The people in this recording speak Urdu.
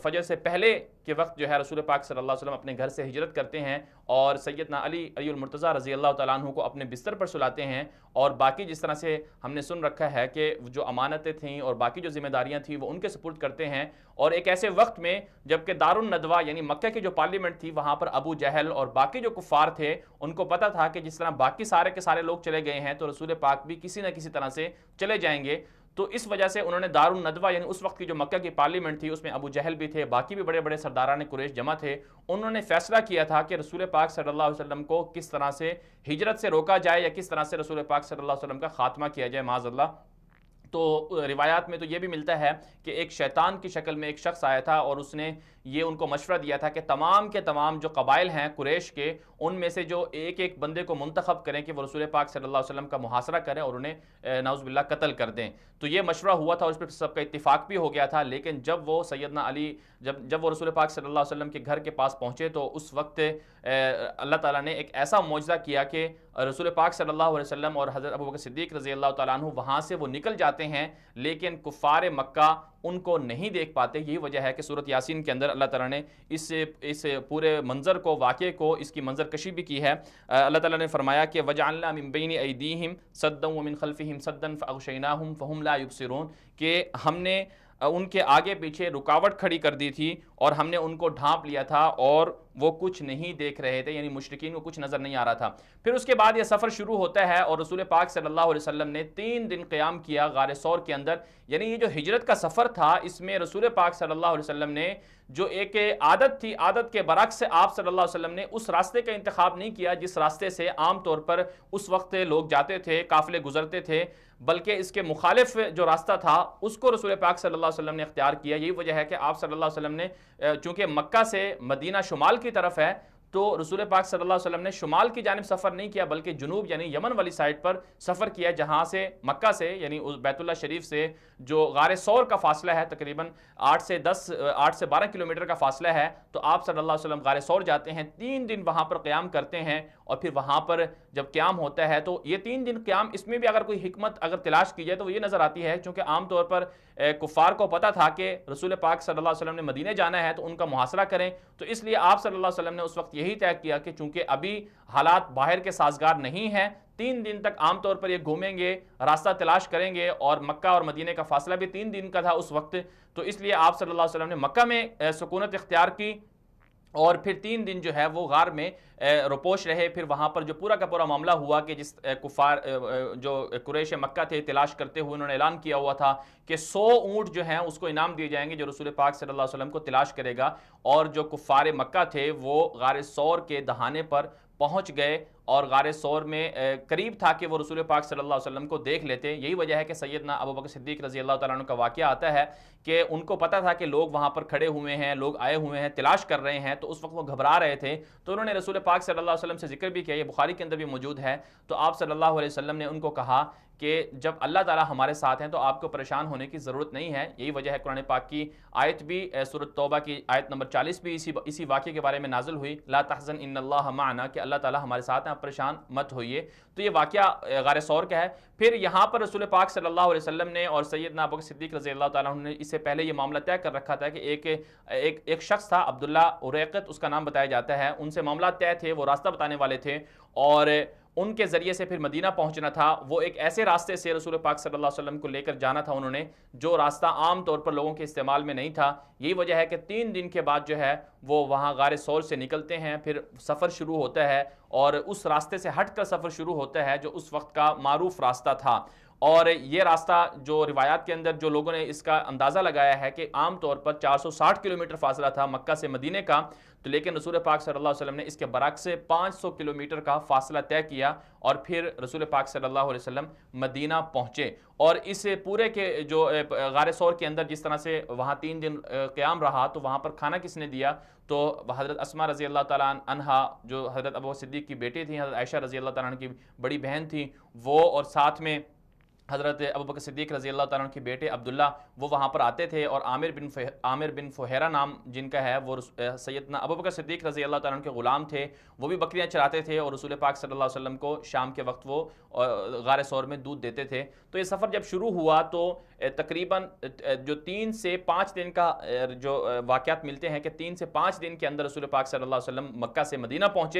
فجر سے پہلے کے وقت جو ہے رسول پاک صلی اللہ علیہ وسلم اپنے گھر سے ہجرت کرتے ہیں اور سیدنا علی المرتضیٰ رضی اللہ تعالیٰ عنہ کو اپنے بستر پر سلاتے ہیں، اور باقی جس طرح سے ہم نے سن رکھا ہے کہ جو امانتیں تھیں اور باقی جو ذمہ داریاں تھیں وہ ان کے سپرد کرتے ہیں، اور ایک ایسے وقت میں جبکہ دار الندوہ یعنی مکہ کی جو پارلیمنٹ تھی وہاں پر ابو جہل اور باقی جو کفار تھے ان کو پتہ تھا کہ جس طرح باقی سارے کے سارے لوگ چلے گئے ہیں تو رسول پاک بھی کسی نہ کسی طرح سے چلے جائیں گے، تو اس وجہ سے انہوں نے دار الندوہ یعنی اس وقت کی جو مکہ کی پارلیمنٹ تھی اس میں ابو جہل بھی تھے، باقی بھی بڑے بڑے سرداران قریش جمع تھے، انہوں نے فیصلہ کیا تھا کہ رسول پاک صلی اللہ علیہ وسلم کو کس طرح سے ہجرت سے روکا جائے یا کس طرح سے رسول پاک صلی اللہ علیہ وسلم کا خاتمہ کیا جائے معاذ اللہ۔ تو روایات میں تو یہ بھی ملتا ہے کہ ایک شیطان کی شکل میں ایک شخص آیا تھا اور اس نے یہ ان کو مشورہ دیا تھا کہ تمام کے تمام جو قبائل ہیں قریش کے ان میں سے جو ایک ایک بندے کو منتخب کریں کہ وہ رسول پاک صلی اللہ علیہ وسلم کا محاصرہ کریں اور انہیں نعوذ باللہ قتل کر دیں، تو یہ مشورہ ہوا تھا اور اس پہ سب کا اتفاق بھی ہو گیا تھا، لیکن جب وہ سیدنا علی جب وہ رسول پاک صلی اللہ علیہ وسلم کے گھر کے پاس پہنچے تو اس وقت اللہ تعالیٰ نے ایک ایسا معجزہ کیا کہ رسول پاک صلی اللہ علیہ وسلم اور حضرت ابوبکر صدیق رضی اللہ تعالیٰ عنہ وہاں سے وہ نکل جاتے ہیں، لیکن کفار مکہ ان کو نہیں دیکھ پاتے۔ یہی وجہ ہے کہ سورۃ یاسین کے اندر اللہ تعالیٰ نے اس پورے منظر کو واقعے کو اس کی منظر کشی بھی کی ہے۔ اللہ تعالیٰ نے فرمایا کہ وَجَعَلْنَا مِن بَيْنِ أَيْدِيهِمْ سَدًّا وَمِن خَلْفِهِمْ سَدًّا فَأَغْشَيْنَاهُمْ فَهُمْ لَا يُبْصِرُونَ کہ ہم نے ان کے آگے پیچھے رکاوٹ کھڑی کر دی تھی اور ہم نے ان کو ڈھانپ لیا تھا اور وہ کچھ نہیں دیکھ رہے تھے، یعنی مشرکین کو کچھ نظر نہیں آ رہا تھا۔ پھر اس کے بعد یہ سفر شروع ہوتا ہے اور رسول پاک صلی اللہ علیہ وسلم نے 3 دن قیام کیا غار ثور کے اندر، یعنی یہ جو ہجرت کا سفر تھا اس میں رسول پاک صلی اللہ علیہ وسلم نے جو ایک عادت تھی، عادت کے برعکس آپ صلی اللہ علیہ وسلم نے اس راستے کا انتخاب نہیں کیا جس راستے سے عام طور پر اس وقت لوگ جاتے تھے، قافلے گزرتے تھے، بلکہ اس کے مخالف جو راستہ تھا اس کو رسول پاک صلی اللہ علیہ وسلم نے اختیار کیا۔ یہی وجہ ہے کہ آپ صلی اللہ علیہ وسلم نے چونکہ مکہ سے مدینہ شمال کی طرف ہے تو رسول پاک صلی اللہ علیہ وسلم نے شمال کی جانب سفر نہیں کیا بلکہ جنوب یعنی یمن والی سائٹ پر سفر کیا، جہاں سے مکہ سے یعنی بیت اللہ شریف سے جو غار ثور کا فاصلہ ہے تقریباً 8 سے 12 کلومیٹر کا فاصلہ ہے، تو آپ صلی اللہ علیہ وسلم غار ثور جاتے ہیں، 3 دن وہاں پر قیام کرتے ہیں، اور پھر وہاں پر جب قیام ہوتا ہے تو یہ 3 دن قیام اس میں بھی اگر کوئی حکمت اگر تلاش کی جائے تو وہ یہ نظر آتی ہے چونکہ عام طور پر کفار کو پتہ تھا کہ رسول پاک صلی اللہ علیہ وسلم نے مدینے جانا ہے تو ان کا محاصرہ کریں، تو اس لیے آپ صلی اللہ علیہ وسلم نے اس وقت یہی طے کیا کہ چونکہ ابھی حالات باہر کے سازگار نہیں ہیں، 3 دن تک عام طور پر یہ گھومیں گے، راستہ تلاش کریں گے، اور مکہ اور مدینے کا فاصلہ بھی 3 دن کا تھا اس وقت، تو اس لیے آپ صلی اللہ علیہ وسلم نے مکہ میں سکونت اختیار کی اور پھر 3 دن جو ہے وہ غار میں روپوش رہے۔ پھر وہاں پر جو پورا کا پورا معاملہ ہوا کہ جس کفار جو قریش مکہ تھے تلاش کرتے ہوئے انہوں نے اعلان کیا ہوا تھا کہ 100 اونٹ جو ہیں اس کو انعام دیے جائیں گے جو رسول پاک صلی اللہ علیہ وسلم کو تلاش کرے گا، اور جو کفار مکہ تھے وہ غار ثور کے دہانے پر پہنچ گئے اور غار ثور میں قریب تھا کہ وہ رسول پاک صلی اللہ علیہ وسلم کو دیکھ لیتے۔ یہی وجہ ہے کہ سیدنا ابوبکر صدیق رضی اللہ تعالیٰ عنہ کا واقعہ آتا ہے کہ ان کو پتہ تھا کہ لوگ وہاں پر کھڑے ہوئے ہیں، لوگ آئے ہوئے ہیں، تلاش کر رہے ہیں، تو اس وقت وہ گھبرا رہے تھے، تو انہوں نے رسول پاک صلی اللہ علیہ وسلم سے ذکر بھی کیا، یہ بخاری کے اندر بھی موجود ہے، تو آپ صلی اللہ علیہ وسلم نے ان کو کہا کہ جب اللہ تعالیٰ ہمارے ساتھ ہیں تو آپ کو پریشان ہونے کی ضرورت نہیں ہے۔ یہی وجہ ہے قرآن پاک کی آیت بھی سورۃ توبہ کی آیت نمبر 40 بھی اسی واقعے کے بارے میں نازل ہوئی، لا تحزن ان اللہ معنا، کہ اللہ تعالیٰ ہمارے ساتھ ہیں، آپ پریشان مت ہوئیے۔ تو یہ واقعہ غار ثور کا ہے۔ پھر یہاں پر رسول پاک صلی اللہ علیہ وسلم نے اور سیدنا ابوبکر صدیق رضی اللہ تعالیٰ عنہ نے اس سے پہلے یہ معاملہ طے کر رکھا تھا کہ ایک شخص تھا عبداللہ اریقط اس کا نام بتایا جاتا ہے، ان سے معاملات طے تھے، وہ راستہ بتانے والے تھے اور ان کے ذریعے سے پھر مدینہ پہنچنا تھا۔ وہ ایک ایسے راستے سے رسول پاک صلی اللہ علیہ وسلم کو لے کر جانا تھا انہوں نے جو راستہ عام طور پر لوگوں کے استعمال میں نہیں تھا۔ یہی وجہ ہے کہ 3 دن کے بعد جو ہے وہ وہاں غار ثور سے نکلتے ہیں، پھر سفر شروع ہوتا ہے اور اس راستے سے ہٹ کر سفر شروع ہوتا ہے جو اس وقت کا معروف راستہ تھا، اور یہ راستہ جو روایات کے اندر جو لوگوں نے اس کا اندازہ لگایا ہے کہ عام طور پر 460 کلومیٹر فاصلہ تھا مکہ سے مدینے کا، تو لیکن رسول پاک صلی اللہ علیہ وسلم نے اس کے برعکس 500 کلومیٹر کا فاصلہ طے کیا اور پھر رسول پاک صلی اللہ علیہ وسلم مدینہ پہنچے۔ اور اس پورے کے جو غار ثور کے اندر جس طرح سے وہاں 3 دن قیام رہا تو وہاں پر کھانا کس نے دیا، تو حضرت اسماء رضی اللہ تعالیٰ عنہا جو حضرت ابو صدیق کی بیٹی تھی، حضرت عائشہ رضی اللہ تعالیٰ عنہ کی بڑی بہن تھی وہ، اور ساتھ میں حضرت ابوبکر صدیق رضی اللہ تعالیٰ عنہ کے بیٹے عبداللہ وہ وہاں پر آتے تھے، اور عامر بن فہیرہ نام جن کا ہے وہ سیدنا ابوبکر صدیق رضی اللہ تعالیٰ عنہ کے غلام تھے، وہ بھی بکریاں چراتے تھے اور رسول پاک صلی اللہ علیہ وسلم کو شام کے وقت وہ غار ثور میں دودھ دیتے تھے۔ تو یہ سفر جب شروع ہوا تو تقریباً جو 3 سے 5 دن کا جو واقعات ملتے ہیں کہ 3 سے 5 دن کے اندر رسول پاک صلی اللہ علیہ وسلم مکہ سے مدینہ پہنچے۔